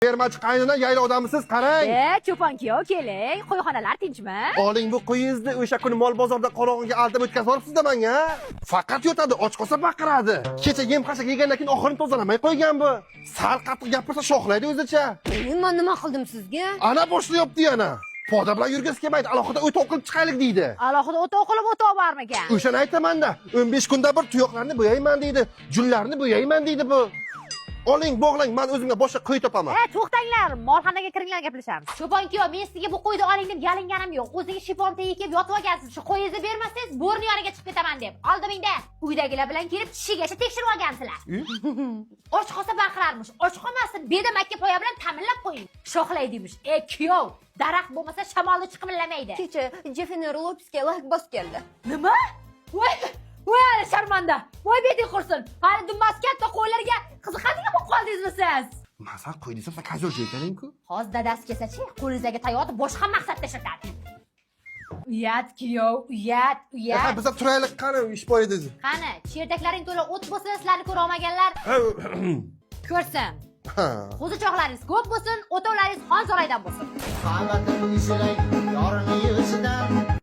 Bermachi qaynona yayla odamisiz, qarang. Cho'pon-kuyov keling, qo'yxonalar tinchmi? Oling bu qo'yingizni o'sha kuni mol bozorda qorong'iga aldab o'tkazib olibsiz-da menga. Faqat yotadi, och qolsa baqiradi. Kecha yem-xashak yegandan keyin oxirini tozalamay qo'ygan bu. Sal qattiq gapirsa shoxlaydi o'zicha. Men nima qildim sizga? Ana boshlayapti yana. Poda bilan yurgisi kelmaydi, alohida o'tov qilib chiqaylik deydi. Alohida o'tov qilib o'tov bormikan? O'shani aytaman-da, 15 kunda bir tuyoqlarni bo'yayman deydi, junlarni bo'yayman deydi bu. Oling, bog'lang, men o'zimga boshqa qo'y topaman. To'xtanglar, molxonaga kiringlar, gaplashamiz. Cho'pon-kuyov, men sizga bu qo'yni oling deb yalinganim yo'q. O'zingiz shipon tagiga kelib yotib olgansiz. Shu qo'yingizni bermasangiz, bo'rni yoniga chiqib ketaman deb. Oldimingda uydagilar bilan kelib tishigacha tekshirib olgansizlar. Och qolsa baqirarmish. Och qolmasin, bedamakka poya bilan ta'minlab qo'ying. Shoxlaydimish. Kuyov, daraxt bo'lmasa shamolni chiqillamaydi. Kecha Jennifer Lopesga layk bosib keldi. Nima? Voy, sharmanda. Voy, beting qursin. Qani dummas katta qo'ylarga qiziqadigan bo'lib qoldingizmi siz? Masa qo'y desam, sen kazorje ekaning-ku. Hozir dadasi kelsa-chi, qo'lingizdagi tayoqni boshqa maqsadda ishlatadi. Uyat, kuyov, uyat. Biz turaylik, qani ish bor edi. Qani, cherdaklaring to'la o't bo'lsa, sizlarni ko'ra olmaganlar ko'rsin. Qo'zichoqlaringiz ko'p bo'lsin, o'tovlaringiz xonzo'raydan bo'lsin. Xalatim izlay, yorini yuzidan